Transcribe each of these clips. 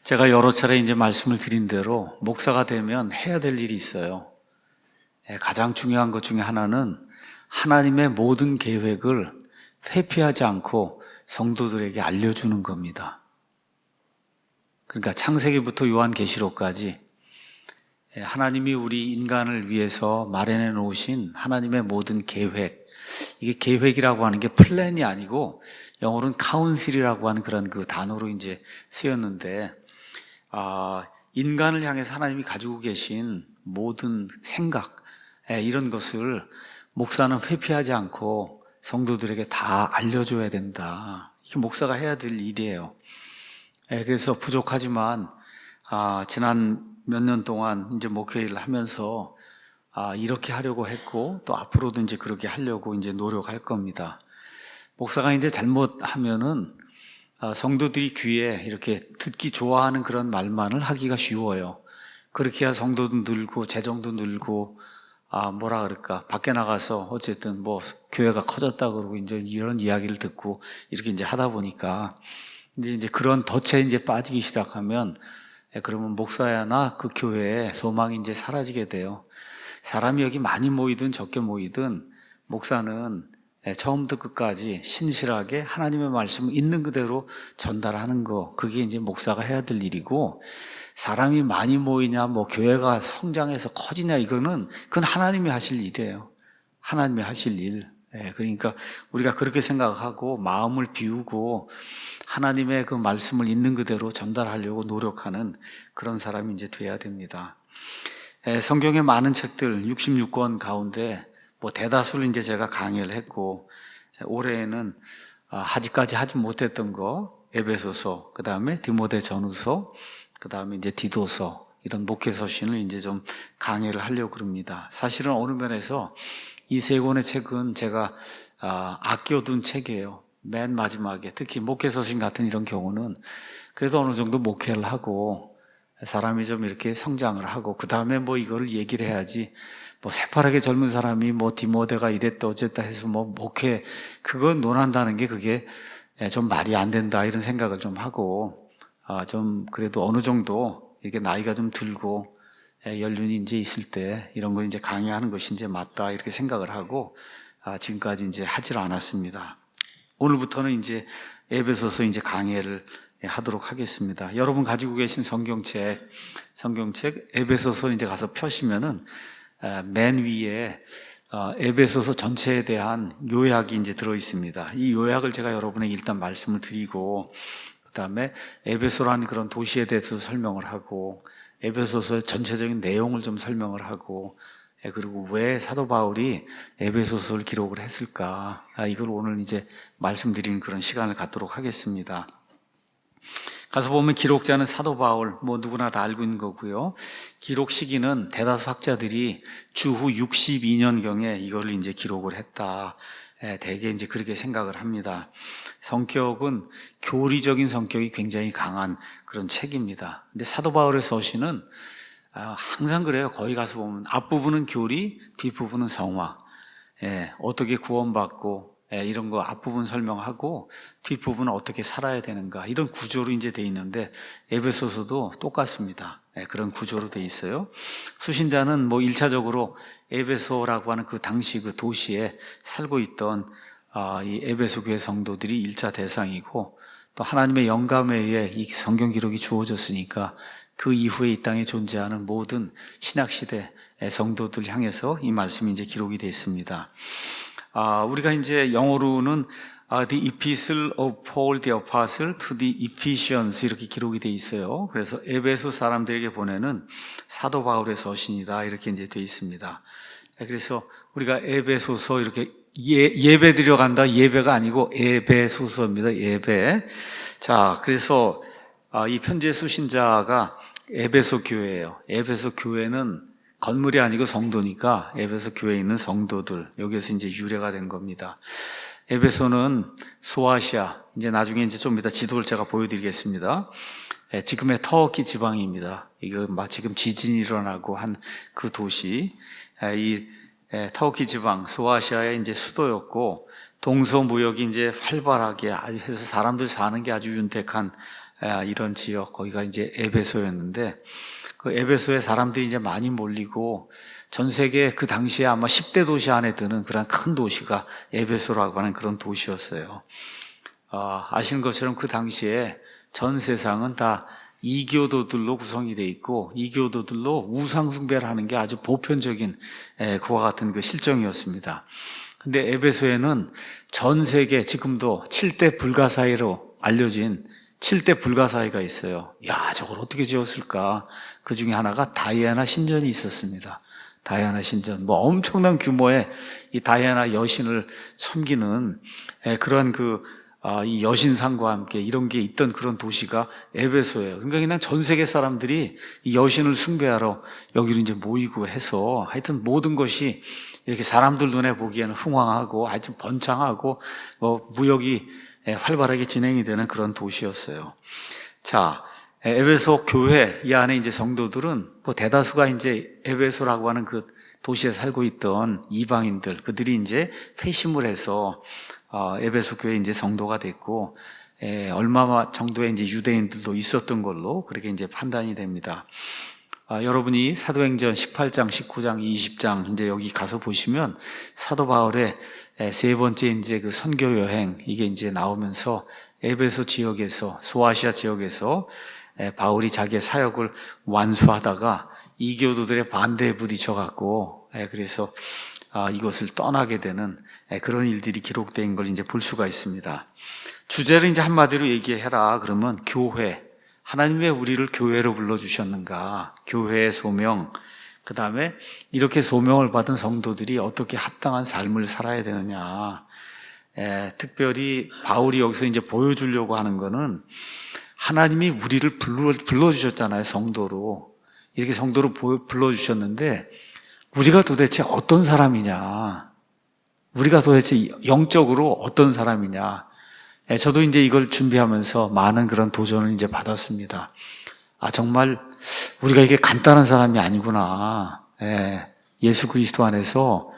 제가 여러 차례 이제 말씀을 드린 대로 목사가 되면 해야 될 일이 있어요. 가장 중요한 것 중에 하나는 하나님의 모든 계획을 회피하지 않고 성도들에게 알려주는 겁니다. 그러니까 창세기부터 요한계시록까지 하나님이 우리 인간을 위해서 마련해 놓으신 하나님의 모든 계획, 이게 계획이라고 하는 게 플랜이 아니고 영어로는 카운실이라고 하는 그런 그 단어로 이제 쓰였는데, 인간을 향해서 하나님이 가지고 계신 모든 생각, 이런 것을 목사는 회피하지 않고 성도들에게 다 알려줘야 된다. 이게 목사가 해야 될 일이에요. 그래서 부족하지만 지난 몇 년 동안 이제 목회 일을 하면서 이렇게 하려고 했고, 또 앞으로도 이제 그렇게 하려고 이제 노력할 겁니다. 목사가 이제 잘못하면은 성도들이 귀에 이렇게 듣기 좋아하는 그런 말만을 하기가 쉬워요. 그렇게 해야 성도도 늘고 재정도 늘고 뭐라 그럴까, 밖에 나가서 어쨌든 뭐 교회가 커졌다 그러고 이제 이런 이야기를 듣고 이렇게 이제 하다 보니까 이제 그런 덫에 이제 빠지기 시작하면, 그러면 목사야나 그 교회에 소망이 이제 사라지게 돼요. 사람이 여기 많이 모이든 적게 모이든 목사는 처음부터 끝까지 신실하게 하나님의 말씀을 있는 그대로 전달하는 거, 그게 이제 목사가 해야 될 일이고, 사람이 많이 모이냐, 뭐 교회가 성장해서 커지냐, 그건 하나님이 하실 일이에요. 하나님이 하실 일. 그러니까 우리가 그렇게 생각하고 마음을 비우고 하나님의 그 말씀을 있는 그대로 전달하려고 노력하는 그런 사람이 이제 돼야 됩니다. 성경의 많은 책들 66권 가운데 뭐 대다수를 이제 제가 강의를 했고, 올해에는 아직까지 하지 못했던 거 에베소서, 그 다음에 디모데 전후서, 그 다음에 이제 디도서, 이런 목회서신을 이제 좀 강의를 하려고 그럽니다. 사실은 어느 면에서 이 세 권의 책은 제가 아껴둔 책이에요. 맨 마지막에, 특히 목회서신 같은 이런 경우는 그래도 어느 정도 목회를 하고 사람이 좀 이렇게 성장을 하고 그 다음에 뭐 이거를 얘기를 해야지, 뭐 새파랗게 젊은 사람이 뭐 디모데가 이랬다 어쨌다 해서 뭐 목회 그거 논한다는 게 그게 좀 말이 안 된다, 이런 생각을 좀 하고, 좀 그래도 어느 정도 이렇게 나이가 좀 들고 연륜이 이제 있을 때 이런 걸 이제 강의하는 것이 이제 맞다, 이렇게 생각을 하고 지금까지 이제 하질 않았습니다. 오늘부터는 이제 에베소서 이제 강의를 하도록 하겠습니다. 여러분 가지고 계신 성경책 에베소서 이제 가서 펴시면은 맨 위에 에베소서 전체에 대한 요약이 이제 들어 있습니다. 이 요약을 제가 여러분에게 일단 말씀을 드리고, 그 다음에 에베소라는 그런 도시에 대해서 설명을 하고, 에베소서의 전체적인 내용을 좀 설명을 하고, 그리고 왜 사도 바울이 에베소서를 기록을 했을까, 이걸 오늘 이제 말씀드리는 그런 시간을 갖도록 하겠습니다. 가서 보면 기록자는 사도 바울, 뭐 누구나 다 알고 있는 거고요. 기록 시기는 대다수 학자들이 주후 62년경에 이거를 이제 기록을 했다, 대개 이제 그렇게 생각을 합니다. 성격은 교리적인 성격이 굉장히 강한 그런 책입니다. 근데 사도 바울의 서신은 항상 그래요. 거기 가서 보면 앞부분은 교리, 뒷부분은 성화. 어떻게 구원받고 이런 거 앞부분 설명하고 뒷부분은 어떻게 살아야 되는가, 이런 구조로 이제 돼 있는데 에베소서도 똑같습니다. 그런 구조로 돼 있어요. 수신자는 뭐 1차적으로 에베소라고 하는 그 당시 그 도시에 살고 있던 이 에베소 교회 성도들이 1차 대상이고, 또 하나님의 영감에 의해 이 성경 기록이 주어졌으니까 그 이후에 이 땅에 존재하는 모든 신약시대 성도들 향해서 이 말씀이 이제 기록이 되어 있습니다. 우리가 이제 영어로는 The Epistle of Paul the Apostle to the Ephesians 이렇게 기록이 되어 있어요. 그래서 에베소 사람들에게 보내는 사도 바울의 서신이다, 이렇게 이제 되어 있습니다. 그래서 우리가 에베소서 이렇게 예배 드려 간다, 예배가 아니고 에베소서입니다. 예배. 자, 그래서 이 편지의 수신자가 에베소 교회예요. 에베소 교회는 건물이 아니고 성도니까 에베소 교회에 있는 성도들, 여기에서 이제 유래가 된 겁니다. 에베소는 소아시아, 이제 나중에 이제 좀 이따 지도를 제가 보여드리겠습니다. 지금의 터키 지방입니다. 이거 지금 지진이 일어나고 한 그 도시, 이 터키 지방 소아시아의 이제 수도였고, 동서 무역이 이제 활발하게 해서 사람들 사는 게 아주 윤택한 이런 지역, 거기가 이제 에베소였는데, 그 에베소에 사람들이 이제 많이 몰리고 전 세계 그 당시에 아마 10대 도시 안에 드는 그런 큰 도시가 에베소라고 하는 그런 도시였어요. 아시는 것처럼 그 당시에 전 세상은 다 이교도들로 구성이 되어 있고, 이교도들로 우상숭배를 하는 게 아주 보편적인 그와 같은 그 실정이었습니다. 근데 에베소에는 전 세계 지금도 7대 불가사의로 알려진 7대 불가사의가 있어요. 야, 저걸 어떻게 지었을까? 그 중에 하나가 다이애나 신전이 있었습니다. 다이애나 신전. 뭐 엄청난 규모의 이 다이애나 여신을 섬기는 그런 이 여신상과 함께 이런 게 있던 그런 도시가 에베소예요. 그러니까 그냥 전 세계 사람들이 이 여신을 숭배하러 여기로 이제 모이고 해서 하여튼 모든 것이 이렇게 사람들 눈에 보기에는 흥왕하고 하여튼 번창하고 뭐 무역이 활발하게 진행이 되는 그런 도시였어요. 자, 에베소 교회 이 안에 이제 성도들은 뭐 대다수가 이제 에베소라고 하는 그 도시에 살고 있던 이방인들, 그들이 이제 회심을 해서 에베소 교회 이제 성도가 됐고, 얼마 정도의 이제 유대인들도 있었던 걸로 그렇게 이제 판단이 됩니다. 여러분이 사도행전 18장, 19장, 20장 이제 여기 가서 보시면 사도 바울의 세 번째 이제 그 선교 여행 이게 이제 나오면서 에베소 지역에서 소아시아 지역에서 바울이 자기의 사역을 완수하다가 이교도들의 반대에 부딪혀 갖고 그래서 이것을 떠나게 되는 그런 일들이 기록된 걸 이제 볼 수가 있습니다. 주제를 이제 한마디로 얘기해라 그러면 교회. 하나님 왜 우리를 교회로 불러주셨는가? 교회의 소명, 그 다음에 이렇게 소명을 받은 성도들이 어떻게 합당한 삶을 살아야 되느냐. 특별히 바울이 여기서 이제 보여주려고 하는 거는 하나님이 우리를 불러주셨잖아요, 성도로. 이렇게 성도로 불러주셨는데 우리가 도대체 어떤 사람이냐? 우리가 도대체 영적으로 어떤 사람이냐? 저도 이제 이걸 준비하면서 많은 그런 도전을 이제 받았습니다. 정말 우리가 이게 간단한 사람이 아니구나. 예수 그리스도 안에서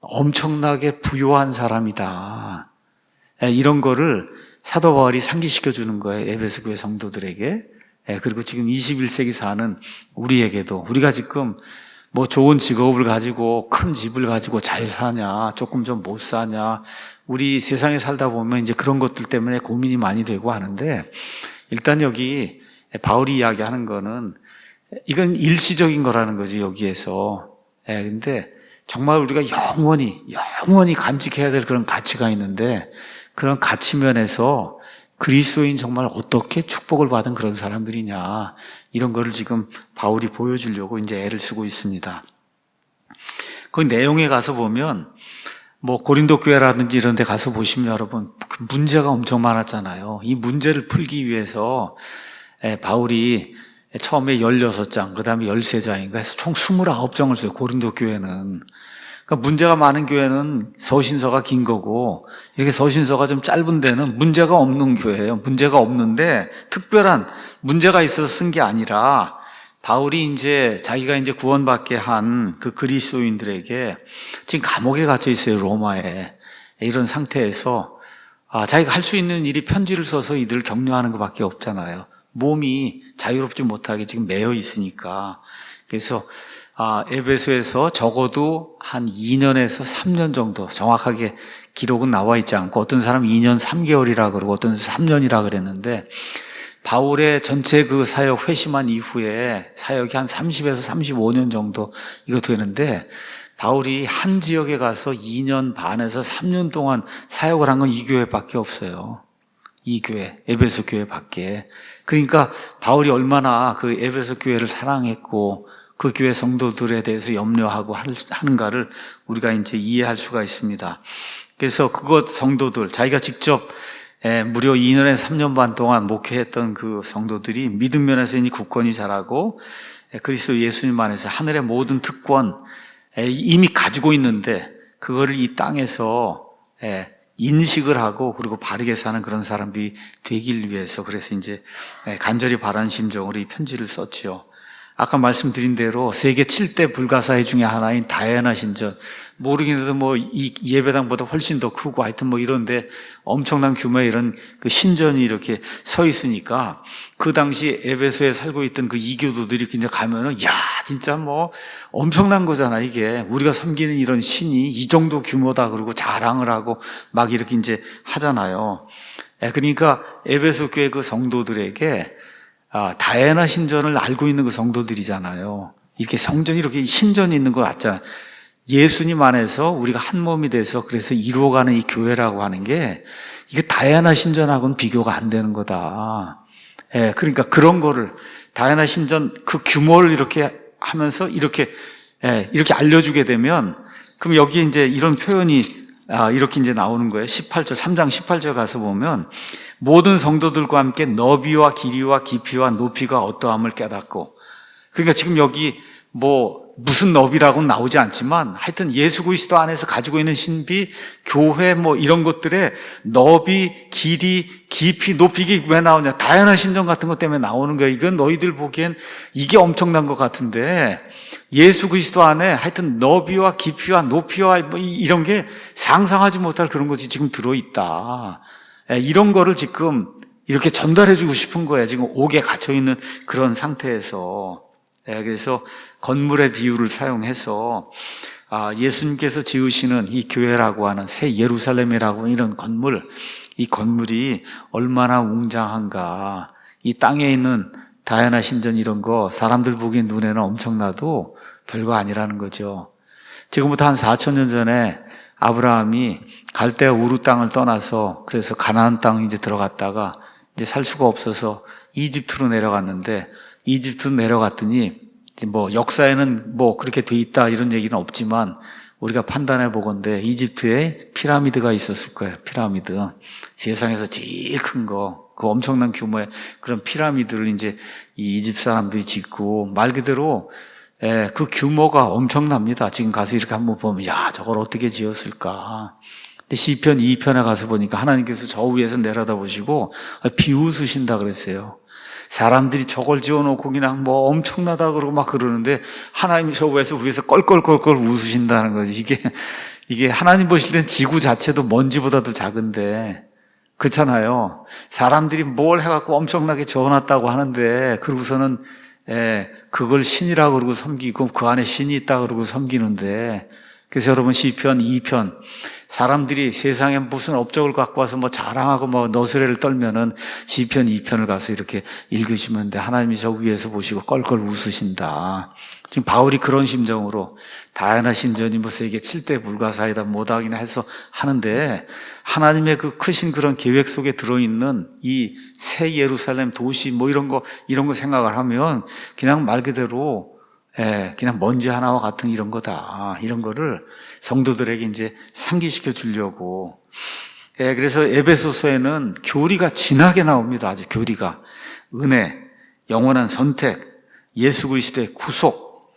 엄청나게 부요한 사람이다. 이런 거를 사도 바울이 상기시켜 주는 거예요. 에베소 교회 성도들에게. 그리고 지금 21세기 사는 우리에게도 우리가 지금 뭐 좋은 직업을 가지고 큰 집을 가지고 잘 사냐, 조금 좀 못 사냐, 우리 세상에 살다 보면 이제 그런 것들 때문에 고민이 많이 되고 하는데, 일단 여기 바울이 이야기하는 거는 이건 일시적인 거라는 거지, 여기에서. 근데 정말 우리가 영원히 간직해야 될 그런 가치가 있는데, 그런 가치면에서 그리스도인 정말 어떻게 축복을 받은 그런 사람들이냐, 이런 거를 지금 바울이 보여주려고 이제 애를 쓰고 있습니다. 그 내용에 가서 보면 뭐 고린도 교회라든지 이런 데 가서 보시면 여러분 그 문제가 엄청 많았잖아요. 이 문제를 풀기 위해서 바울이 처음에 16장, 그 다음에 13장인가 해서 총 29장을 써요, 고린도 교회는. 그러니까 문제가 많은 교회는 서신서가 긴 거고, 이렇게 서신서가 좀 짧은 데는 문제가 없는 교회예요. 문제가 없는데 특별한 문제가 있어서 쓴 게 아니라 바울이 이제 자기가 이제 구원받게 한 그 그리스도인들에게 지금 감옥에 갇혀 있어요, 로마에. 이런 상태에서 자기가 할 수 있는 일이 편지를 써서 이들을 격려하는 것밖에 없잖아요. 몸이 자유롭지 못하게 지금 매여 있으니까. 그래서 에베소에서 적어도 한 2년에서 3년 정도, 정확하게 기록은 나와 있지 않고 어떤 사람은 2년 3개월이라 그러고 어떤 사람은 3년이라 그랬는데, 바울의 전체 그 사역 회심한 이후에 사역이 한 30에서 35년 정도 이거 되는데, 바울이 한 지역에 가서 2년 반에서 3년 동안 사역을 한 건 이 교회밖에 없어요. 이 교회, 에베소 교회밖에. 그러니까 바울이 얼마나 그 에베소 교회를 사랑했고 그 교회 성도들에 대해서 염려하고 하는가를 우리가 이제 이해할 수가 있습니다. 그래서 그것 성도들, 자기가 직접 무려 2년에서 3년 반 동안 목회했던 그 성도들이 믿음 면에서 이미 굳건히 자라고 그리스도 예수님 안에서 하늘의 모든 특권 이미 가지고 있는데, 그거를 이 땅에서 인식을 하고 그리고 바르게 사는 그런 사람들이 되길 위해서, 그래서 이제 간절히 바라는 심정으로 이 편지를 썼지요. 아까 말씀드린 대로 세계 7대 불가사의 중에 하나인 다이애나 신전, 모르긴 해도 뭐 이 예배당보다 훨씬 더 크고 하여튼 뭐 이런데 엄청난 규모의 이런 그 신전이 이렇게 서 있으니까 그 당시 에베소에 살고 있던 그 이교도들이 이제 가면은 야, 진짜 뭐 엄청난 거잖아. 이게 우리가 섬기는 이런 신이 이 정도 규모다 그러고 자랑을 하고 막 이렇게 이제 하잖아요. 그러니까 에베소 교회 그 성도들에게 다이애나 신전을 알고 있는 그 성도들이잖아요. 이렇게 성전이 이렇게 신전이 있는 거 같잖아요. 예수님 안에서 우리가 한 몸이 돼서 그래서 이루어가는 이 교회라고 하는 게 이게 다이애나 신전하고는 비교가 안 되는 거다. 그러니까 그런 거를 다이애나 신전 그 규모를 이렇게 하면서 이렇게 알려주게 되면 그럼 여기 이제 이런 표현이 이렇게 이제 나오는 거예요. 18절, 3장 18절 가서 보면 모든 성도들과 함께 너비와 길이와 깊이와 높이가 어떠함을 깨닫고, 그러니까 지금 여기 뭐 무슨 너비라고는 나오지 않지만 하여튼 예수 그리스도 안에서 가지고 있는 신비, 교회 뭐 이런 것들의 너비, 길이, 깊이, 높이, 이게 왜 나오냐? 다양한 신전 같은 것 때문에 나오는 거예요. 이건 너희들 보기엔 이게 엄청난 것 같은데 예수 그리스도 안에 하여튼 너비와 깊이와 높이와 뭐 이런 게 상상하지 못할 그런 것이 지금 들어있다. 이런 거를 지금 이렇게 전달해 주고 싶은 거예요. 지금 옥에 갇혀 있는 그런 상태에서. 그래서 건물의 비유를 사용해서 예수님께서 지으시는 이 교회라고 하는 새 예루살렘이라고 하는 이런 건물, 이 건물이 얼마나 웅장한가. 이 땅에 있는 다이애나 신전 이런 거 사람들 보기엔 눈에는 엄청나도 별거 아니라는 거죠. 지금부터 한 4,000년 전에 아브라함이 갈대아 우르 땅을 떠나서 그래서 가나안 땅 이제 들어갔다가 이제 살 수가 없어서 이집트로 내려갔는데, 이집트로 내려갔더니 뭐 역사에는 뭐 그렇게 돼 있다 이런 얘기는 없지만 우리가 판단해 보건대 이집트에 피라미드가 있었을 거예요. 피라미드. 세상에서 제일 큰 거, 그 엄청난 규모의 그런 피라미드를 이제 이 이집트 사람들이 짓고, 말 그대로 그 규모가 엄청납니다. 지금 가서 이렇게 한번 보면 야, 저걸 어떻게 지었을까. 근데 시편 2편에 가서 보니까 하나님께서 저 위에서 내려다보시고 비웃으신다 그랬어요. 사람들이 저걸 지어놓고 그냥 뭐 엄청나다 그러고 막 그러는데 하나님이 저 위에서 껄껄껄껄 웃으신다는 거지. 이게 하나님 보실 땐 지구 자체도 먼지보다도 작은데, 그렇잖아요. 사람들이 뭘 해갖고 엄청나게 지어놨다고 하는데 그러고서는 그걸 신이라고 그러고 섬기고 그 안에 신이 있다 그러고 섬기는데, 그래서 여러분 시편 2편 사람들이 세상에 무슨 업적을 갖고 와서 뭐 자랑하고 뭐 너스레를 떨면은 시편 2편을 가서 이렇게 읽으시면 돼. 하나님이 저 위에서 보시고 껄껄 웃으신다. 지금 바울이 그런 심정으로 다이애나 신전이 뭐 세계 7대 불가사이다 뭐다기나 해서 하는데, 하나님의 그 크신 그런 계획 속에 들어있는 이 새 예루살렘 도시 뭐 이런 거 생각을 하면 그냥 말 그대로 그냥 먼지 하나와 같은 이런 거다. 이런 거를 성도들에게 이제 상기시켜 주려고. 그래서 에베소서에는 교리가 진하게 나옵니다. 아주 교리가. 은혜, 영원한 선택, 예수 그리스도의 구속,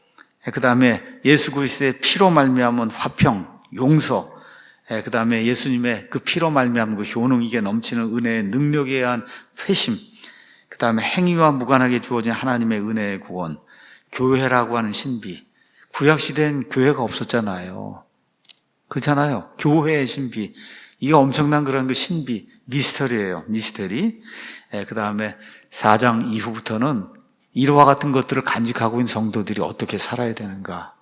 그 다음에 예수 그리스도의 피로 말미암은 화평, 용서, 그 다음에 예수님의 그 피로 말미암은 그 효능이게 넘치는 은혜의 능력에 의한 회심, 그 다음에 행위와 무관하게 주어진 하나님의 은혜의 구원, 교회라고 하는 신비. 구약시대엔 교회가 없었잖아요. 그렇잖아요. 교회의 신비. 이게 엄청난 그런 그 신비, 미스터리예요. 미스터리. 그 다음에 4장 이후부터는 이와 같은 것들을 간직하고 있는 성도들이 어떻게 살아야 되는가.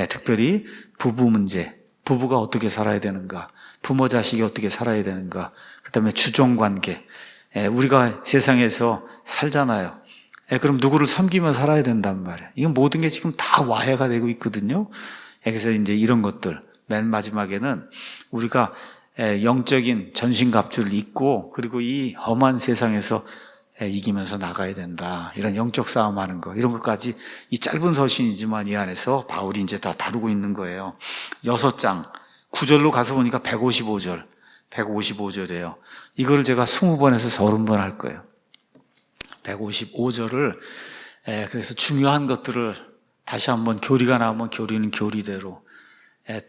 특별히 부부 문제, 부부가 어떻게 살아야 되는가, 부모 자식이 어떻게 살아야 되는가, 그 다음에 주종관계. 우리가 세상에서 살잖아요. 그럼 누구를 섬기며 살아야 된단 말이에요. 이건 모든 게 지금 다 와해가 되고 있거든요. 그래서 이제 이런 것들, 맨 마지막에는 우리가 영적인 전신갑주를 입고 그리고 이 험한 세상에서 이기면서 나가야 된다. 이런 영적 싸움하는 거, 이런 것까지 이 짧은 서신이지만 이 안에서 바울이 이제 다 다루고 있는 거예요. 6장 9절로 가서 보니까 155절이에요. 이거를 제가 20번에서 30번 할 거예요. 155절을 그래서 중요한 것들을 다시 한번, 교리가 나오면 교리는 교리대로,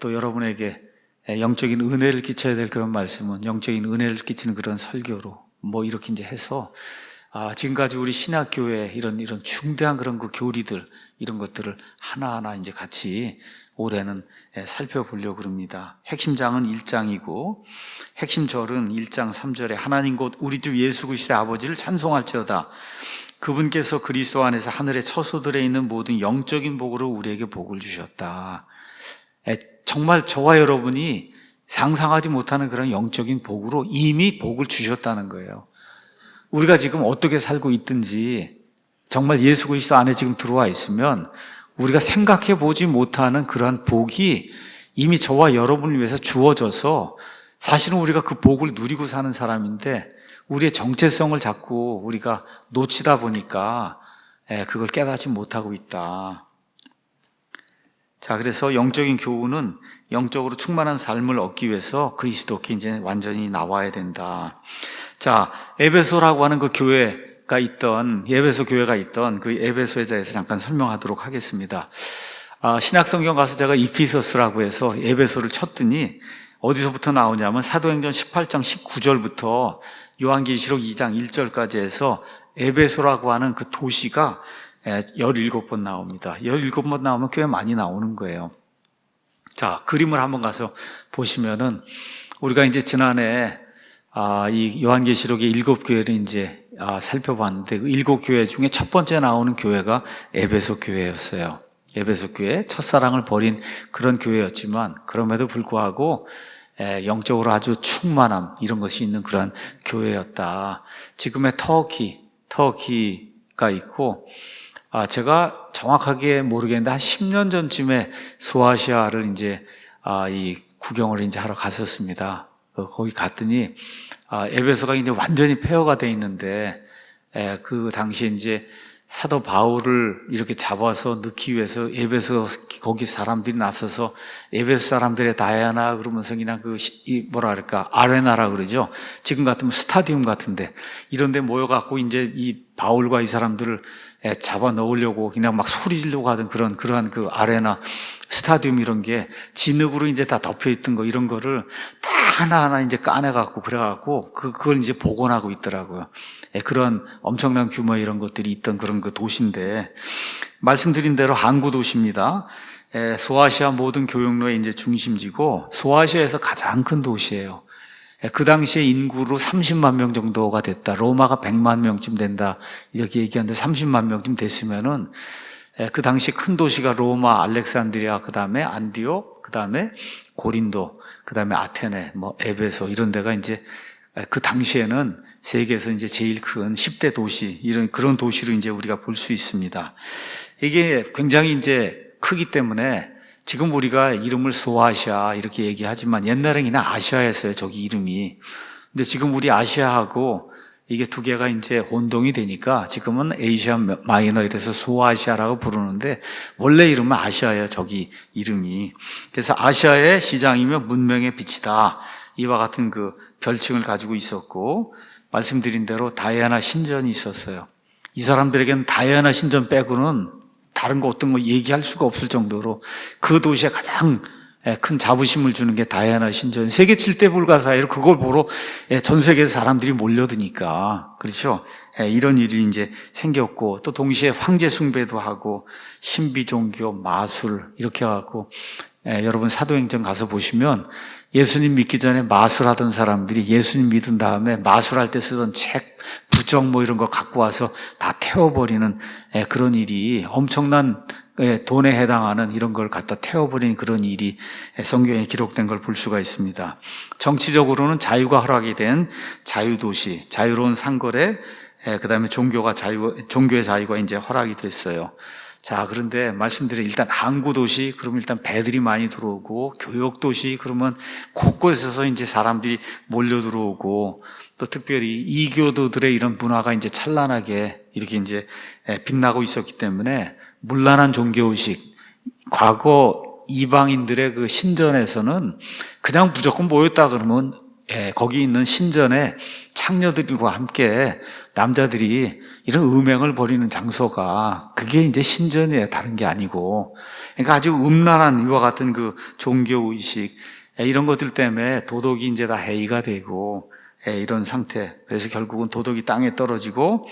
또 여러분에게 영적인 은혜를 끼쳐야 될 그런 말씀은 영적인 은혜를 끼치는 그런 설교로 뭐 이렇게 이제 해서 지금까지 우리 신학교회 이런 중대한 그런 그 교리들, 이런 것들을 하나하나 이제 같이 올해는 살펴보려고 합니다. 핵심장은 1장이고, 핵심 절은 1장 3절에 하나님 곧 우리 주 예수 그리스도의 아버지를 찬송할지어다. 그분께서 그리스도 안에서 하늘의 처소들에 있는 모든 영적인 복으로 우리에게 복을 주셨다. 정말 저와 여러분이 상상하지 못하는 그런 영적인 복으로 이미 복을 주셨다는 거예요. 우리가 지금 어떻게 살고 있든지 정말 예수 그리스도 안에 지금 들어와 있으면 우리가 생각해 보지 못하는 그러한 복이 이미 저와 여러분을 위해서 주어져서 사실은 우리가 그 복을 누리고 사는 사람인데 우리의 정체성을 자꾸 우리가 놓치다 보니까 그걸 깨닫지 못하고 있다. 자, 그래서 영적인 교훈은 영적으로 충만한 삶을 얻기 위해서 그리스도께 이제 완전히 나와야 된다. 자, 에베소라고 하는 그 교회가 있던, 에베소 교회가 있던 그 에베소에 대해서 잠깐 설명하도록 하겠습니다. 신약성경 가서 제가 이피서스라고 해서 에베소를 쳤더니 어디서부터 나오냐면 사도행전 18장 19절부터 요한계시록 2장 1절까지 해서 에베소라고 하는 그 도시가 17번 나옵니다. 17번 나오면 꽤 많이 나오는 거예요. 자, 그림을 한번 가서 보시면은 우리가 이제 지난해 이 요한계시록의 7교회를 이제 살펴봤는데 그 7교회 중에 첫 번째 나오는 교회가 에베소 교회였어요. 에베소 교회, 첫사랑을 버린 그런 교회였지만 그럼에도 불구하고 영적으로 아주 충만함 이런 것이 있는 그런 교회였다. 지금의 터키가 있고 제가 정확하게 모르겠는데 한 10년 전쯤에 소아시아를 이제 이 구경을 이제 하러 갔었습니다. 거기 갔더니 에베소가 이제 완전히 폐허가 돼 있는데 그 당시에 이제 사도 바울을 이렇게 잡아서 넣기 위해서 에베소 거기 사람들이 나서서 에베소 사람들의 다이아나 그러면서 그냥 아레나라 그러죠. 지금 같으면 스타디움 같은데 이런 데 모여갖고 이제 이 바울과 이 사람들을 잡아 넣으려고 그냥 막 소리 지르려고 하던 그러한 그 아레나 스타디움 이런 게 진흙으로 이제 다 덮여 있던 거 이런 거를 다 하나하나 이제 까내갖고 그래갖고 그걸 이제 복원하고 있더라고요. 그런 엄청난 규모의 이런 것들이 있던 그런 그 도시인데 말씀드린 대로 항구 도시입니다. 소아시아 모든 교역로의 이제 중심지고 소아시아에서 가장 큰 도시예요. 그 당시에 인구로 30만 명 정도가 됐다. 로마가 100만 명쯤 된다. 이렇게 얘기하는데 30만 명쯤 됐으면은 그 당시 큰 도시가 로마, 알렉산드리아, 그 다음에 안디옥, 그 다음에 고린도, 그 다음에 아테네, 에베소 이런 데가 이제 그 당시에는 세계에서 이제 제일 큰 10대 도시 그런 도시로 이제 우리가 볼 수 있습니다. 이게 굉장히 이제 크기 때문에 지금 우리가 이름을 소아시아 이렇게 얘기하지만 옛날에는 그냥 아시아였어요. 저기 이름이. 근데 지금 우리 아시아하고 이게 두 개가 이제 혼동이 되니까 지금은 에이시아 마이너 이래서 소아시아라고 부르는데 원래 이름은 아시아예요. 저기 이름이. 그래서 아시아의 시장이며 문명의 빛이다. 이와 같은 그 별칭을 가지고 있었고 말씀드린 대로 다이아나 신전이 있었어요. 이 사람들에게는 다이아나 신전 빼고는 다른 거 어떤 거 얘기할 수가 없을 정도로 그 도시에 가장 큰 자부심을 주는 게 다이아나 신전. 세계 7대 불가사의로 그걸 보러 전 세계 사람들이 몰려드니까. 그렇죠? 이런 일이 이제 생겼고 또 동시에 황제 숭배도 하고 신비 종교, 마술 이렇게 해갖고 여러분 사도행전 가서 보시면 예수님 믿기 전에 마술하던 사람들이 예수님 믿은 다음에 마술할 때 쓰던 책, 부적 이런 거 갖고 와서 다 태워버리는 그런 일이 엄청난 돈에 해당하는 이런 걸 갖다 태워버리는 그런 일이 성경에 기록된 걸 볼 수가 있습니다. 정치적으로는 자유가 허락이 된 자유도시, 자유로운 상거래, 그 다음에 종교의 자유가 이제 허락이 됐어요. 자, 그런데 말씀드린 일단 항구도시, 그러면 일단 배들이 많이 들어오고, 교역도시, 그러면 곳곳에서 이제 사람들이 몰려 들어오고, 또 특별히 이교도들의 이런 문화가 이제 찬란하게 이렇게 이제 빛나고 있었기 때문에 문란한 종교의식, 과거 이방인들의 그 신전에서는 그냥 무조건 모였다 그러면 거기 있는 신전에 창녀들과 함께 남자들이 이런 음행을 벌이는 장소가 그게 이제 신전이에요. 다른 게 아니고. 그러니까 아주 음란한 이와 같은 그 종교의식 이런 것들 때문에 도덕이 이제 다 해이가 되고 이런 상태. 그래서 결국은 도덕이 땅에 떨어지고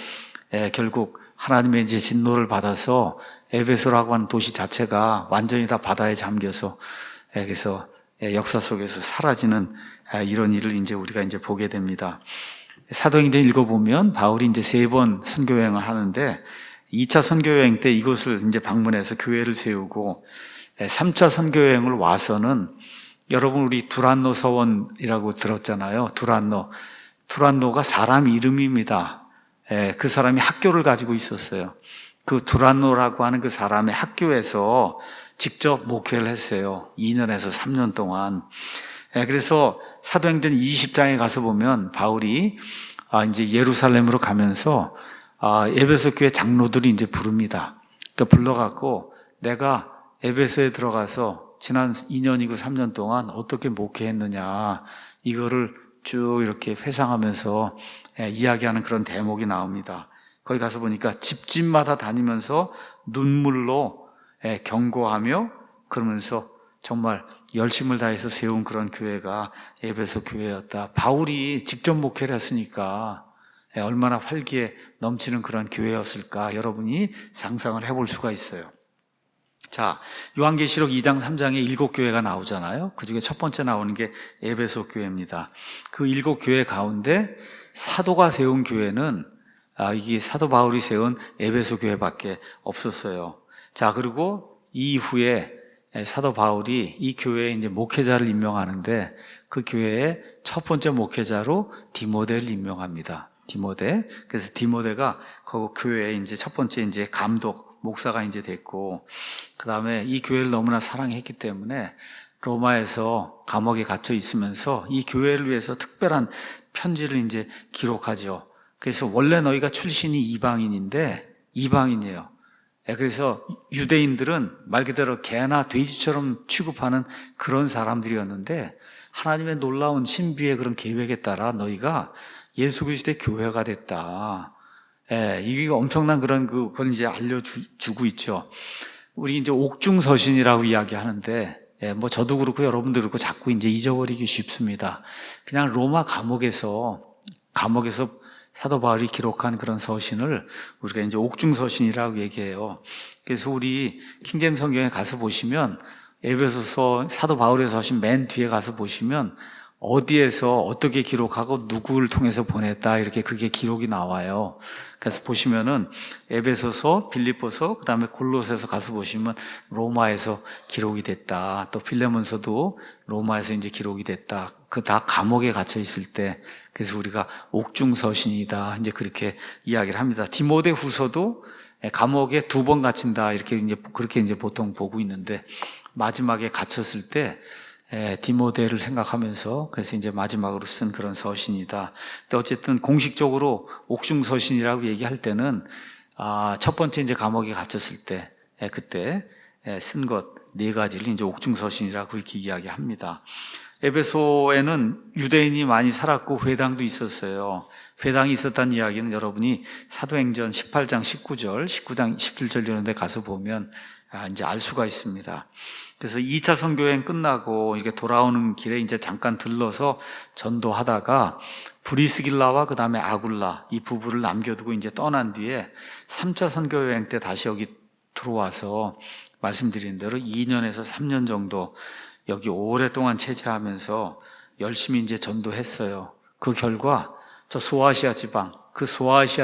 결국 하나님의 이제 진노를 받아서 에베소라고 하는 도시 자체가 완전히 다 바다에 잠겨서 그래서 역사 속에서 사라지는 이런 일을 이제 우리가 이제 보게 됩니다. 사도행전 읽어보면 바울이 이제 3번 선교 여행을 하는데 2차 선교 여행 때 이곳을 이제 방문해서 교회를 세우고 3차 선교 여행을 와서는 여러분 우리 두란노 서원이라고 들었잖아요. 두란노가 사람 이름입니다. 그 사람이 학교를 가지고 있었어요. 그 두란노라고 하는 그 사람의 학교에서 직접 목회를 했어요. 2년에서 3년 동안. 그래서 사도행전 20장에 가서 보면 바울이 이제 예루살렘으로 가면서 에베소 교회 장로들이 이제 부릅니다. 그러니까 불러갖고 내가 에베소에 들어가서 지난 2년이고 3년 동안 어떻게 목회했느냐 이거를 쭉 이렇게 회상하면서 이야기하는 그런 대목이 나옵니다. 거기 가서 보니까 집집마다 다니면서 눈물로 경고하며 그러면서 정말 열심을 다해서 세운 그런 교회가 에베소 교회였다. 바울이 직접 목회를 했으니까 얼마나 활기에 넘치는 그런 교회였을까 여러분이 상상을 해볼 수가 있어요. 자, 요한계시록 2장 3장에 7교회가 나오잖아요. 그 중에 첫 번째 나오는 게 에베소 교회입니다. 그 7교회 가운데 사도가 세운 교회는 이게 사도 바울이 세운 에베소 교회밖에 없었어요. 자, 그리고 이후에 사도 바울이 이 교회에 이제 목회자를 임명하는데 그 교회의 첫 번째 목회자로 디모데를 임명합니다. 디모데. 그래서 디모데가 그 교회의 이제 첫 번째 이제 감독, 목사가 이제 됐고, 그 다음에 이 교회를 너무나 사랑했기 때문에 로마에서 감옥에 갇혀 있으면서 이 교회를 위해서 특별한 편지를 이제 기록하죠. 그래서 원래 너희가 출신이 이방인이에요. 그래서 유대인들은 말 그대로 개나 돼지처럼 취급하는 그런 사람들이었는데 하나님의 놀라운 신비의 그런 계획에 따라 너희가 예수 그리스도의 교회가 됐다. 이게 엄청난 그걸 이제 알려주고 있죠. 우리 이제 옥중서신이라고 이야기하는데, 뭐 저도 그렇고 여러분도 그렇고 자꾸 이제 잊어버리기 쉽습니다. 그냥 로마 감옥에서 사도 바울이 기록한 그런 서신을 우리가 이제 옥중서신이라고 얘기해요. 그래서 우리 킹제임 성경에 가서 보시면 에베소서 사도 바울의 서신 맨 뒤에 가서 보시면 어디에서 어떻게 기록하고 누구를 통해서 보냈다 이렇게 그게 기록이 나와요. 그래서 보시면은 에베소서, 빌립보서, 그다음에 골로새서 가서 보시면 로마에서 기록이 됐다. 또 필레몬서도 로마에서 이제 기록이 됐다. 그 다 감옥에 갇혀 있을 때 그래서 우리가 옥중서신이다. 이제 그렇게 이야기를 합니다. 디모데 후서도 감옥에 2번 갇힌다. 이렇게 이제 그렇게 이제 보통 보고 있는데 마지막에 갇혔을 때 디모데를 생각하면서 그래서 이제 마지막으로 쓴 그런 서신이다. 근데 어쨌든 공식적으로 옥중서신이라고 얘기할 때는 첫 번째 이제 감옥에 갇혔을 때 그때 쓴 것 4가지를 이제 옥중서신이라고 그렇게 이야기합니다. 에베소에는 유대인이 많이 살았고 회당도 있었어요. 회당이 있었다는 이야기는 여러분이 사도행전 18장 19절, 19장 17절 이런 데 가서 보면 이제 알 수가 있습니다. 그래서 2차 선교여행 끝나고 이렇게 돌아오는 길에 이제 잠깐 들러서 전도하다가 브리스길라와 그 다음에 아굴라 이 부부를 남겨두고 이제 떠난 뒤에 3차 선교여행 때 다시 여기 들어와서 말씀드린 대로 2년에서 3년 정도 여기 오랫동안 체제하면서 열심히 이제 전도했어요. 그 결과 저 소아시아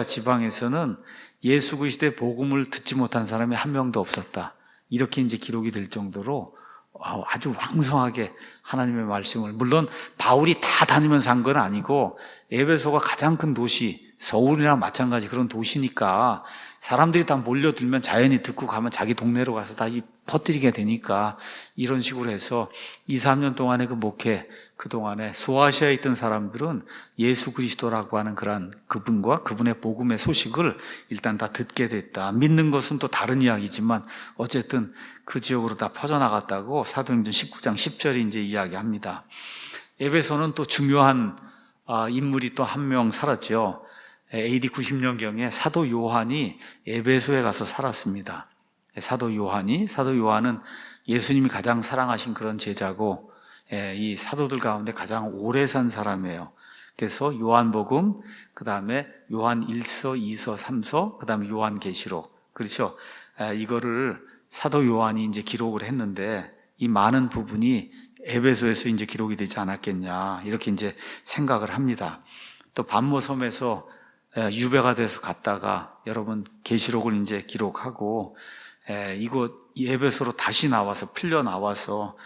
지방에서는 예수 그리스도의 복음을 듣지 못한 사람이 한 명도 없었다. 이렇게 이제 기록이 될 정도로 아주 왕성하게 하나님의 말씀을, 물론 바울이 다 다니면서 한 건 아니고 에베소가 가장 큰 도시, 서울이나 마찬가지 그런 도시니까 사람들이 다 몰려들면 자연히 듣고 가면 자기 동네로 가서 다 퍼뜨리게 되니까 이런 식으로 해서 2, 3년 동안의 그 목회, 그동안에 소아시아에 있던 사람들은 예수 그리스도라고 하는 그런 그분과 그분의 복음의 소식을 일단 다 듣게 됐다. 믿는 것은 또 다른 이야기지만 어쨌든 그 지역으로 다 퍼져나갔다고 사도행전 19장 10절이 이제 이야기합니다. 에베소는 또 중요한 인물이 또 한 명 살았죠. AD 90년경에 사도 요한이 에베소에 가서 살았습니다. 사도 요한은 예수님이 가장 사랑하신 그런 제자고 이 사도들 가운데 가장 오래 산 사람이에요. 그래서 요한복음, 그 다음에 요한 1서, 2서, 3서, 그 다음에 요한계시록. 그렇죠? 이거를 사도 요한이 이제 기록을 했는데 이 많은 부분이 에베소에서 이제 기록이 되지 않았겠냐 이렇게 이제 생각을 합니다. 또 반모섬에서 유배가 돼서 갔다가 여러분 계시록을 이제 기록하고 이곳 에베소로 다시 나와서 풀려 나와서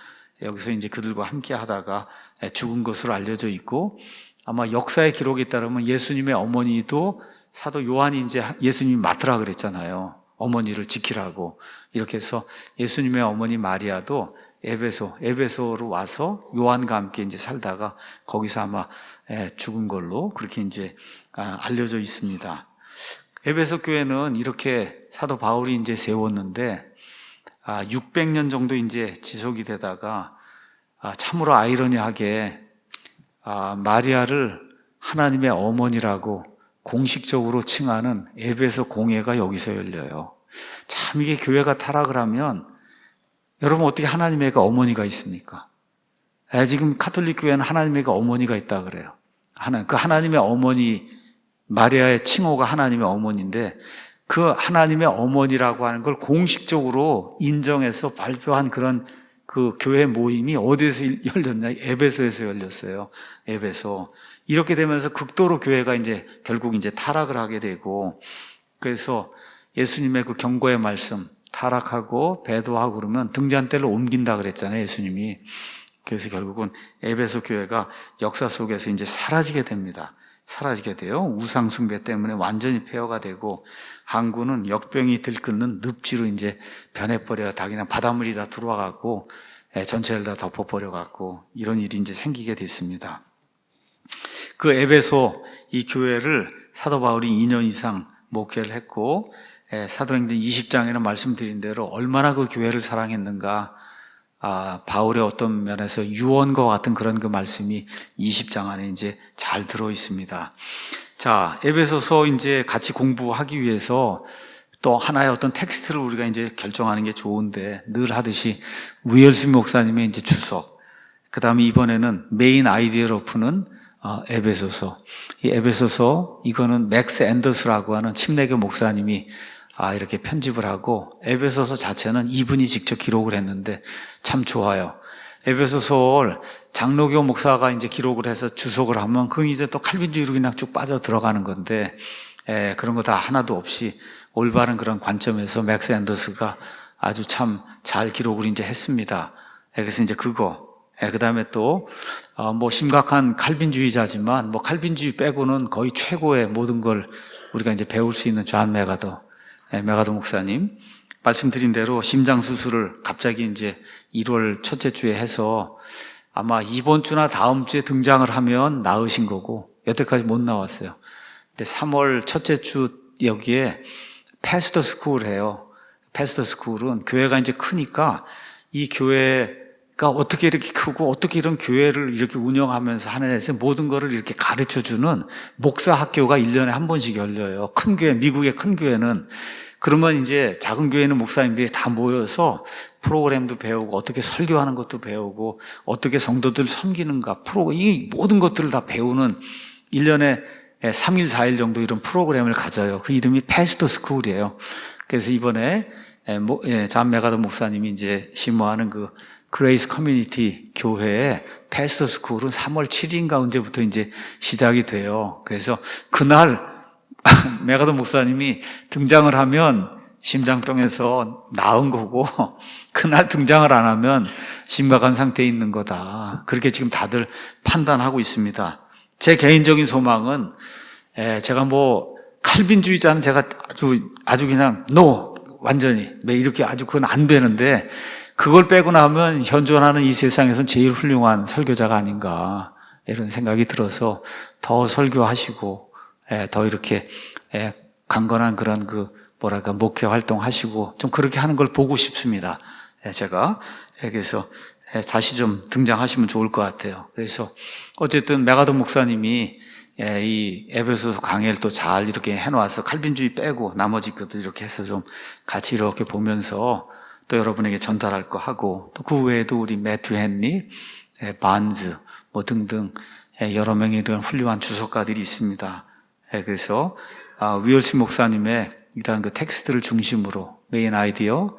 여기서 이제 그들과 함께 하다가 죽은 것으로 알려져 있고, 아마 역사의 기록에 따르면 예수님의 어머니도 사도 요한이 이제 예수님이 맡으라 그랬잖아요. 어머니를 지키라고. 이렇게 해서 예수님의 어머니 마리아도 에베소로 와서 요한과 함께 이제 살다가 거기서 아마 죽은 걸로 그렇게 이제 알려져 있습니다. 에베소 교회는 이렇게 사도 바울이 이제 세웠는데 600년 정도 이제 지속이 되다가 참으로 아이러니하게 마리아를 하나님의 어머니라고 공식적으로 칭하는 에베소 공회가 여기서 열려요. 참 이게 교회가 타락을 하면 여러분 어떻게 하나님의 어머니가 있습니까? 지금 카톨릭 교회는 하나님의 어머니가 있다 그래요. 그 하나님의 어머니 마리아의 칭호가 하나님의 어머니인데 그 하나님의 어머니라고 하는 걸 공식적으로 인정해서 발표한 그런 그 교회 모임이 어디에서 열렸냐? 에베소에서 열렸어요. 에베소. 이렇게 되면서 극도로 교회가 이제 결국 이제 타락을 하게 되고, 그래서 예수님의 그 경고의 말씀, 타락하고 배도하고 그러면 등잔대를 옮긴다 그랬잖아요, 예수님이. 그래서 결국은 에베소 교회가 역사 속에서 이제 사라지게 됩니다. 사라지게 돼요. 우상숭배 때문에 완전히 폐허가 되고, 항구는 역병이 들끓는 늪지로 이제 변해버려요. 다 그냥 바닷물이 다 들어와갖고 전체를 다 덮어버려갖고 이런 일이 이제 생기게 됐습니다. 그 에베소 이 교회를 사도 바울이 2년 이상 목회를 했고, 사도행전 20장에는 말씀드린 대로 얼마나 그 교회를 사랑했는가. 바울의 어떤 면에서 유언과 같은 그런 그 말씀이 20장 안에 이제 잘 들어 있습니다. 자, 에베소서 이제 같이 공부하기 위해서 또 하나의 어떤 텍스트를 우리가 이제 결정하는 게 좋은데, 늘 하듯이 위얼스 목사님의 이제 주석, 그 다음에 이번에는 메인 아이디어로 푸는 에베소서. 이 에베소서, 이거는 맥스 앤더스라고 하는 침례교 목사님이 이렇게 편집을 하고, 에베소서 자체는 이분이 직접 기록을 했는데 참 좋아요. 에베소서를 장로교 목사가 이제 기록을 해서 주석을 하면 그건 이제 또 칼빈주의로 그냥 쭉 빠져 들어가는 건데, 그런 거 다 하나도 없이 올바른 그런 관점에서 맥스 앤더스가 아주 참 잘 기록을 이제 했습니다. 그래서 이제 그거, 그 다음에 또, 심각한 칼빈주의자지만, 칼빈주의 빼고는 거의 최고의 모든 걸 우리가 이제 배울 수 있는 존 메가더 목사님. 말씀드린 대로 심장 수술을 갑자기 이제 1월 첫째 주에 해서 아마 이번 주나 다음 주에 등장을 하면 나으신 거고, 여태까지 못 나왔어요. 근데 3월 첫째 주 여기에 패스터 스쿨을 해요. 패스터 스쿨은 교회가 이제 크니까 이 교회가 어떻게 이렇게 크고 어떻게 이런 교회를 이렇게 운영하면서 하는 데서 모든 거를 이렇게 가르쳐 주는 목사 학교가 1년에 한 번씩 열려요. 큰 교회, 미국의 큰 교회는. 그러면 이제 작은 교회는 목사님들이 다 모여서 프로그램도 배우고 어떻게 설교하는 것도 배우고 어떻게 성도들 섬기는가, 이 모든 것들을 다 배우는 1년에 3일, 4일 정도 이런 프로그램을 가져요. 그 이름이 패스터 스쿨이에요. 그래서 이번에 존 메가더 목사님이 이제 심호하는 그 그레이스 커뮤니티 교회의 패스터 스쿨은 3월 7일인가 언제부터 이제 시작이 돼요. 그래서 그날 메가더 목사님이 등장을 하면 심장병에서 나은 거고, 그날 등장을 안 하면 심각한 상태에 있는 거다. 그렇게 지금 다들 판단하고 있습니다. 제 개인적인 소망은, 제가 칼빈주의자는 제가 아주 그냥, 완전히. 이렇게 아주 그건 안 되는데, 그걸 빼고 나면 현존하는 이 세상에선 제일 훌륭한 설교자가 아닌가, 이런 생각이 들어서 더 설교하시고, 더 이렇게, 강건한 그런 목회 활동 하시고, 좀 그렇게 하는 걸 보고 싶습니다. 제가. 그래서 다시 좀 등장하시면 좋을 것 같아요. 그래서 어쨌든 메가더 목사님이 이 에베소서 강의를 또 잘 이렇게 해놓아서 칼빈주의 빼고 나머지 것도 이렇게 해서 좀 같이 이렇게 보면서 또 여러분에게 전달할 거 하고, 또 그 외에도 우리 매튜 헨리, 반즈 등등 여러 명의 이런 훌륭한 주석가들이 있습니다. 그래서 위얼스 목사님의 이러한 그 텍스트를 중심으로 메인 아이디어,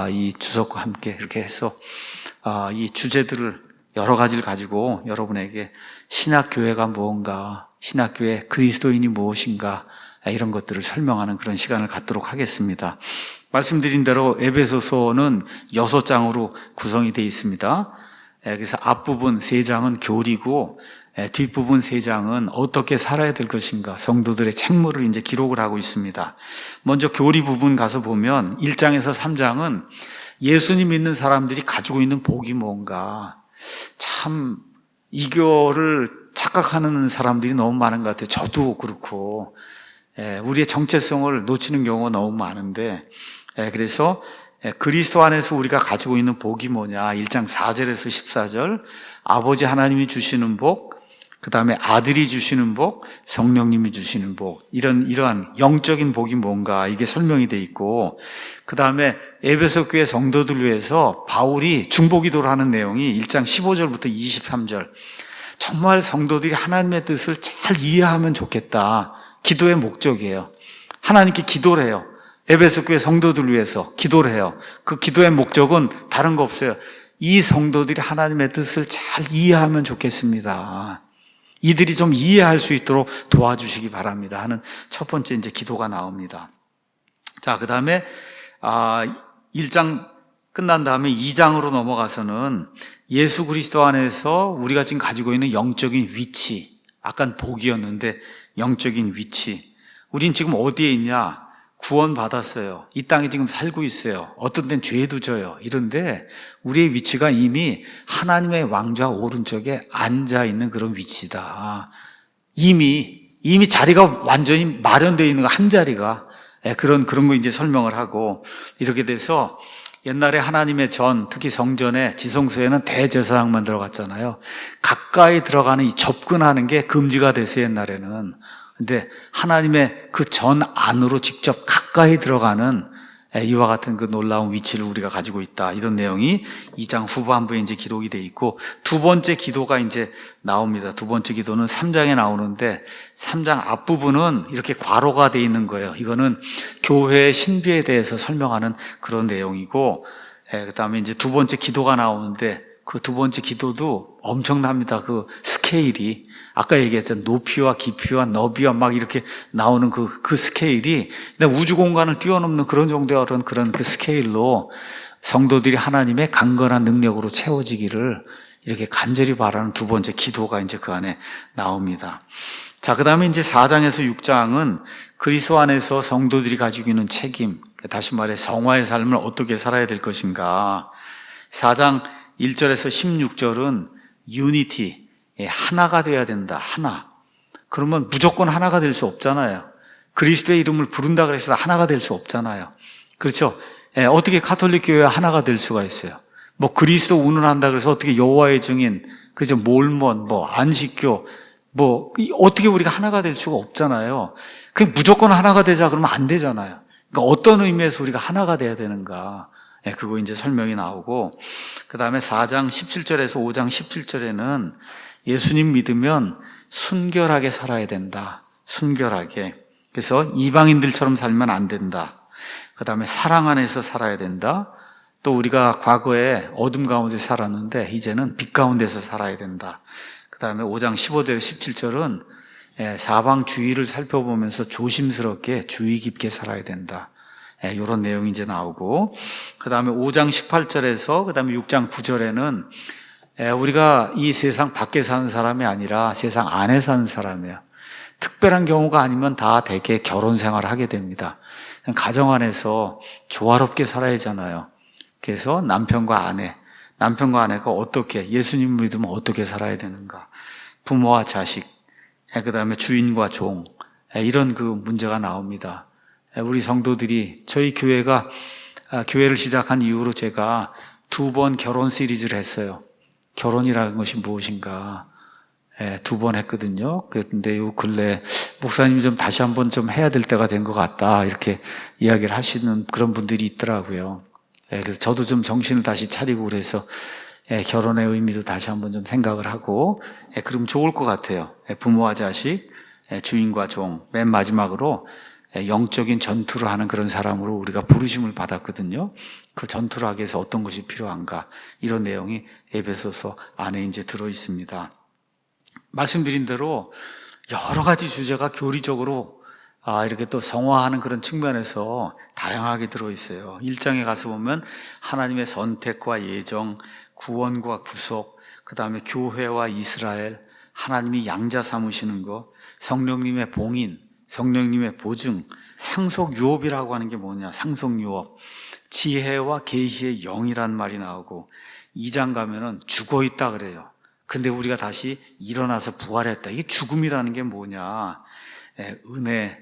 이 주석과 함께 이렇게 해서 이 주제들을 여러 가지를 가지고 여러분에게 신학교회가 무언가, 신학교회 그리스도인이 무엇인가, 이런 것들을 설명하는 그런 시간을 갖도록 하겠습니다. 말씀드린 대로 에베소서는 6장으로 구성이 되어 있습니다. 그래서 앞부분 3장은 교리고 뒷부분 3장은 어떻게 살아야 될 것인가, 성도들의 책무를 이제 기록을 하고 있습니다. 먼저 교리 부분 가서 보면 1장에서 3장은 예수님 믿는 사람들이 가지고 있는 복이 뭔가, 참 이거를 착각하는 사람들이 너무 많은 것 같아요. 저도 그렇고 우리의 정체성을 놓치는 경우가 너무 많은데, 그래서 그리스도 안에서 우리가 가지고 있는 복이 뭐냐, 1장 4절에서 14절 아버지 하나님이 주시는 복, 그 다음에 아들이 주시는 복, 성령님이 주시는 복, 이러한 영적인 복이 뭔가 이게 설명이 돼 있고, 그 다음에 에베소 교회 성도들 위해서 바울이 중보기도를 하는 내용이 1장 15절부터 23절, 정말 성도들이 하나님의 뜻을 잘 이해하면 좋겠다, 기도의 목적이에요. 하나님께 기도를 해요. 에베소 교회 성도들 위해서 기도를 해요. 그 기도의 목적은 다른 거 없어요. 이 성도들이 하나님의 뜻을 잘 이해하면 좋겠습니다. 이들이 좀 이해할 수 있도록 도와주시기 바랍니다 하는 첫 번째 이제 기도가 나옵니다. 자, 그 다음에 1장 끝난 다음에 2장으로 넘어가서는 예수 그리스도 안에서 우리가 지금 가지고 있는 영적인 위치, 아까 복이었는데 영적인 위치, 우린 지금 어디에 있냐? 구원 받았어요. 이 땅에 지금 살고 있어요. 어떤 데는 죄도 져요. 이런데 우리의 위치가 이미 하나님의 왕좌 오른쪽에 앉아 있는 그런 위치다. 이미 자리가 완전히 마련되어 있는 거, 한 자리가. 그런 거 이제 설명을 하고, 이렇게 돼서 옛날에 하나님의 전, 특히 성전에, 지성소에는 대제사장만 들어갔잖아요. 가까이 들어가는 이 접근하는 게 금지가 됐어요, 옛날에는. 근데 하나님의 그 전 안으로 직접 가까이 들어가는 이와 같은 그 놀라운 위치를 우리가 가지고 있다, 이런 내용이 2장 후반부에 이제 기록이 돼 있고, 두 번째 기도가 이제 나옵니다. 두 번째 기도는 3장에 나오는데, 3장 앞부분은 이렇게 괄호가 돼 있는 거예요. 이거는 교회의 신비에 대해서 설명하는 그런 내용이고, 그 다음에 이제 두 번째 기도가 나오는데, 그 두 번째 기도도 엄청납니다. 그 스케일이. 아까 얘기했잖아요. 높이와 깊이와 너비와 막 이렇게 나오는 그 스케일이 우주 공간을 뛰어넘는 그런 정도의 그런 그 스케일로 성도들이 하나님의 강건한 능력으로 채워지기를 이렇게 간절히 바라는 두 번째 기도가 이제 그 안에 나옵니다. 자, 그 다음에 이제 4장에서 6장은 그리스도 안에서 성도들이 가지고 있는 책임, 다시 말해 성화의 삶을 어떻게 살아야 될 것인가. 4장 1절에서 16절은 유니티, 하나가 돼야 된다, 하나. 그러면 무조건 하나가 될 수 없잖아요. 그리스도의 이름을 부른다 그래서 하나가 될 수 없잖아요. 그렇죠? 어떻게 가톨릭 교회가 하나가 될 수가 있어요? 뭐 그리스도 운운한다 그래서 어떻게 여호와의 증인, 그죠? 몰몬, 뭐 안식교, 뭐 어떻게 우리가 하나가 될 수가 없잖아요. 그냥 무조건 하나가 되자 그러면 안 되잖아요. 그러니까 어떤 의미에서 우리가 하나가 돼야 되는가? 그거 이제 설명이 나오고, 그 다음에 4장 17절에서 5장 17절에는 예수님 믿으면 순결하게 살아야 된다. 순결하게. 그래서 이방인들처럼 살면 안 된다. 그 다음에 사랑 안에서 살아야 된다. 또 우리가 과거에 어둠 가운데 살았는데 이제는 빛 가운데서 살아야 된다. 그 다음에 5장 15절 17절은 사방 주위를 살펴보면서 조심스럽게 주의 깊게 살아야 된다. 이런 내용이 이제 나오고, 그 다음에 5장 18절에서 그 다음에 6장 9절에는 우리가 이 세상 밖에 사는 사람이 아니라 세상 안에 사는 사람이에요. 특별한 경우가 아니면 다 대개 결혼 생활을 하게 됩니다. 가정 안에서 조화롭게 살아야 하잖아요. 그래서 남편과 아내가 어떻게, 예수님 믿으면 어떻게 살아야 되는가, 부모와 자식, 그 다음에 주인과 종, 이런 그 문제가 나옵니다. 우리 성도들이, 저희 교회가 교회를 시작한 이후로 제가 2번 결혼 시리즈를 했어요. 결혼이라는 것이 무엇인가 2번 했거든요. 그런데 요 근래 목사님이 좀 다시 한번 좀 해야 될 때가 된 것 같다, 이렇게 이야기를 하시는 그런 분들이 있더라고요. 그래서 저도 좀 정신을 다시 차리고 그래서 결혼의 의미도 다시 한번 좀 생각을 하고, 그럼 좋을 것 같아요. 부모와 자식, 주인과 종, 맨 마지막으로 영적인 전투를 하는 그런 사람으로 우리가 부르심을 받았거든요. 그 전투를 하기 위해서 어떤 것이 필요한가, 이런 내용이 에베소서 안에 이제 들어 있습니다. 말씀드린 대로 여러 가지 주제가 교리적으로 이렇게 또 성화하는 그런 측면에서 다양하게 들어 있어요. 1장에 가서 보면 하나님의 선택과 예정, 구원과 구속, 그 다음에 교회와 이스라엘, 하나님이 양자 삼으시는 것, 성령님의 봉인, 성령님의 보증, 상속유업이라고 하는 게 뭐냐, 상속유업, 지혜와 계시의 영이란 말이 나오고, 2장 가면은 죽어있다 그래요. 근데 우리가 다시 일어나서 부활했다. 이게 죽음이라는 게 뭐냐, 은혜,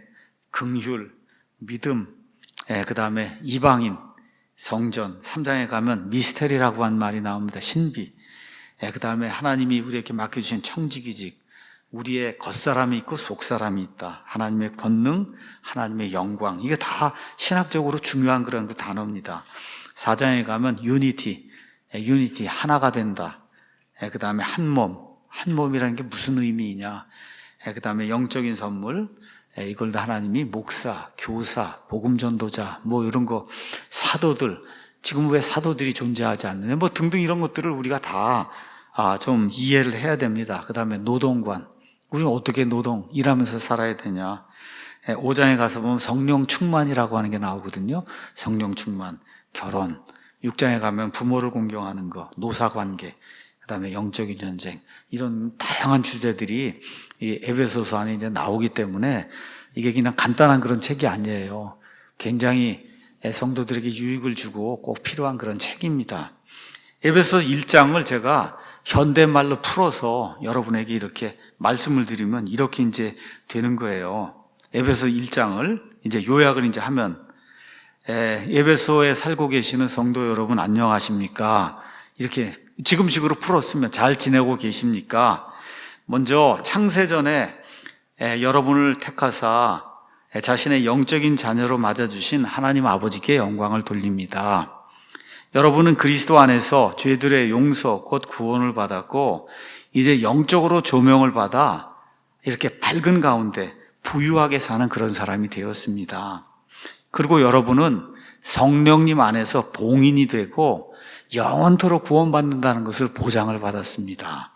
긍휼, 믿음, 그 다음에 이방인, 성전, 3장에 가면 미스테리라고 하는 말이 나옵니다. 신비. 그 다음에 하나님이 우리에게 맡겨주신 청지기직, 우리의 겉사람이 있고 속사람이 있다. 하나님의 권능, 하나님의 영광. 이게 다 신학적으로 중요한 그런 그 단어입니다. 4장에 가면 유니티, 하나가 된다. 그 다음에 한 몸이라는 게 무슨 의미이냐. 그 다음에 영적인 선물, 이걸 다 하나님이 목사, 교사, 복음전도자, 뭐 이런 거, 사도들, 지금 왜 사도들이 존재하지 않느냐, 뭐 등등 이런 것들을 우리가 다 좀 이해를 해야 됩니다. 그 다음에 노동관, 우리는 어떻게 일하면서 살아야 되냐. 5장에 가서 보면 성령 충만이라고 하는 게 나오거든요. 성령 충만, 결혼. 6장에 가면 부모를 공경하는 거, 노사관계, 그 다음에 영적인 전쟁, 이런 다양한 주제들이 이 에베소서 안에 이제 나오기 때문에 이게 그냥 간단한 그런 책이 아니에요. 굉장히 성도들에게 유익을 주고 꼭 필요한 그런 책입니다. 에베소서 1장을 제가 현대말로 풀어서 여러분에게 이렇게 말씀을 드리면 이렇게 이제 되는 거예요. 에베소서 1장을 이제 요약을 이제 하면, 에베소에 살고 계시는 성도 여러분 안녕하십니까? 이렇게 지금식으로 풀었으면 잘 지내고 계십니까? 먼저 창세전에 여러분을 택하사 자신의 영적인 자녀로 맞아주신 하나님 아버지께 영광을 돌립니다. 여러분은 그리스도 안에서 죄들의 용서 곧 구원을 받았고 이제 영적으로 조명을 받아 이렇게 밝은 가운데 부유하게 사는 그런 사람이 되었습니다. 그리고 여러분은 성령님 안에서 봉인이 되고 영원토록 구원받는다는 것을 보장을 받았습니다.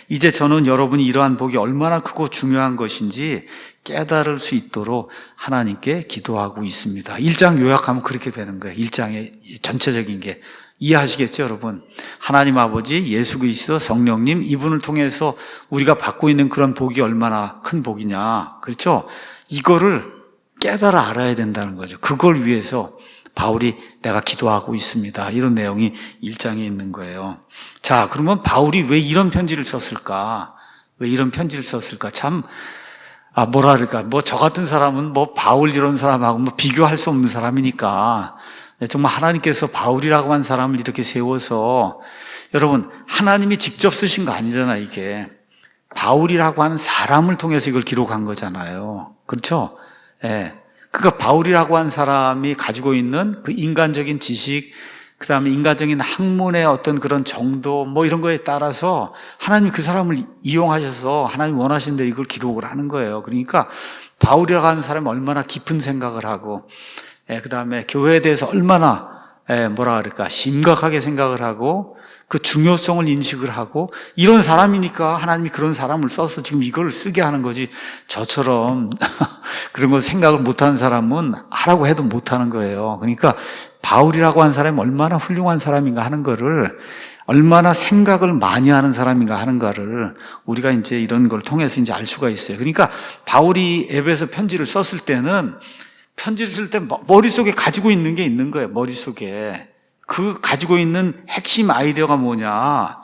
이제 저는 여러분이 이러한 복이 얼마나 크고 중요한 것인지 깨달을 수 있도록 하나님께 기도하고 있습니다. 1장 요약하면 그렇게 되는 거예요. 1장의 전체적인 게. 이해하시겠죠, 여러분? 하나님 아버지, 예수 그리스도, 성령님, 이분을 통해서 우리가 받고 있는 그런 복이 얼마나 큰 복이냐. 그렇죠? 이거를 깨달아 알아야 된다는 거죠. 그걸 위해서 바울이 내가 기도하고 있습니다. 이런 내용이 1장에 있는 거예요. 자, 그러면 바울이 왜 이런 편지를 썼을까? 왜 이런 편지를 썼을까? 참, 저 같은 사람은 바울 이런 사람하고 비교할 수 없는 사람이니까. 정말 하나님께서 바울이라고 한 사람을 이렇게 세워서, 여러분, 하나님이 직접 쓰신 거 아니잖아, 이게. 바울이라고 하는 사람을 통해서 이걸 기록한 거잖아요. 그렇죠? 그러니까 바울이라고 한 사람이 가지고 있는 그 인간적인 지식, 그 다음에 인간적인 학문의 어떤 그런 정도, 이런 거에 따라서 하나님이 그 사람을 이용하셔서 하나님 원하시는 대로 이걸 기록을 하는 거예요. 그러니까 바울이라고 하는 사람이 얼마나 깊은 생각을 하고, 그 다음에 교회에 대해서 얼마나 심각하게 생각을 하고 그 중요성을 인식을 하고 이런 사람이니까 하나님이 그런 사람을 써서 지금 이걸 쓰게 하는 거지, 저처럼 그런 거 생각을 못하는 사람은 하라고 해도 못하는 거예요. 그러니까 바울이라고 하는 사람이 얼마나 훌륭한 사람인가 하는 거를, 얼마나 생각을 많이 하는 사람인가 하는 거를 우리가 이제 이런 걸 통해서 이제 알 수가 있어요. 그러니까 바울이 에베소 편지를 썼을 때는, 편지를 쓸 때 머릿속에 가지고 있는 게 있는 거예요. 머릿속에. 그 가지고 있는 핵심 아이디어가 뭐냐.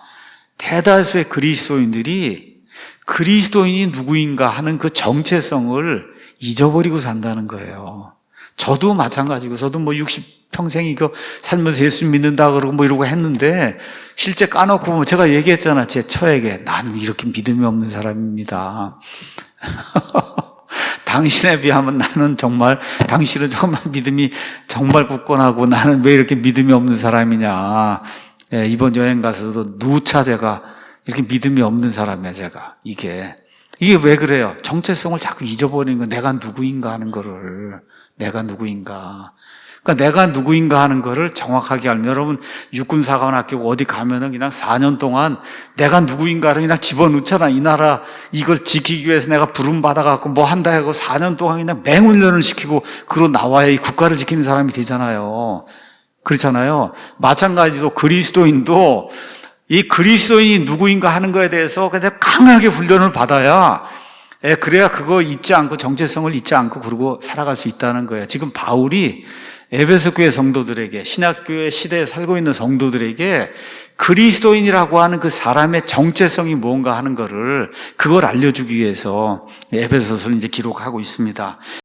대다수의 그리스도인들이 그리스도인이 누구인가 하는 그 정체성을 잊어버리고 산다는 거예요. 저도 마찬가지고, 저도 60평생 이거 살면서 예수 믿는다 그러고 이러고 했는데, 실제 까놓고 보면 제가 얘기했잖아, 제 처에게. 나는 이렇게 믿음이 없는 사람입니다. 당신에 비하면 당신은 정말 믿음이 정말 굳건하고 나는 왜 이렇게 믿음이 없는 사람이냐. 이번 여행 가서도 누차 제가 이렇게 믿음이 없는 사람이야, 제가. 이게 왜 그래요? 정체성을 자꾸 잊어버리는 거, 내가 누구인가 하는 거를. 내가 누구인가. 그러니까 내가 누구인가 하는 거를 정확하게 알면, 여러분 육군사관학교 어디 가면은 그냥 4년 동안 내가 누구인가를 그냥 집어넣잖아. 이 나라 이걸 지키기 위해서 내가 부름 받아갖고 뭐 한다 하고 4년 동안 그냥 맹훈련을 시키고 그러고 나와야 이 국가를 지키는 사람이 되잖아요. 그렇잖아요. 마찬가지로 그리스도인도 이 그리스도인이 누구인가 하는 거에 대해서 그냥 강하게 훈련을 받아야, 그래야 그거 잊지 않고, 정체성을 잊지 않고 그러고 살아갈 수 있다는 거예요. 지금 바울이 에베소 교회 성도들에게, 신약교회 시대에 살고 있는 성도들에게 그리스도인이라고 하는 그 사람의 정체성이 무언가 하는 거를, 그걸 알려주기 위해서 에베소서를 이제 기록하고 있습니다.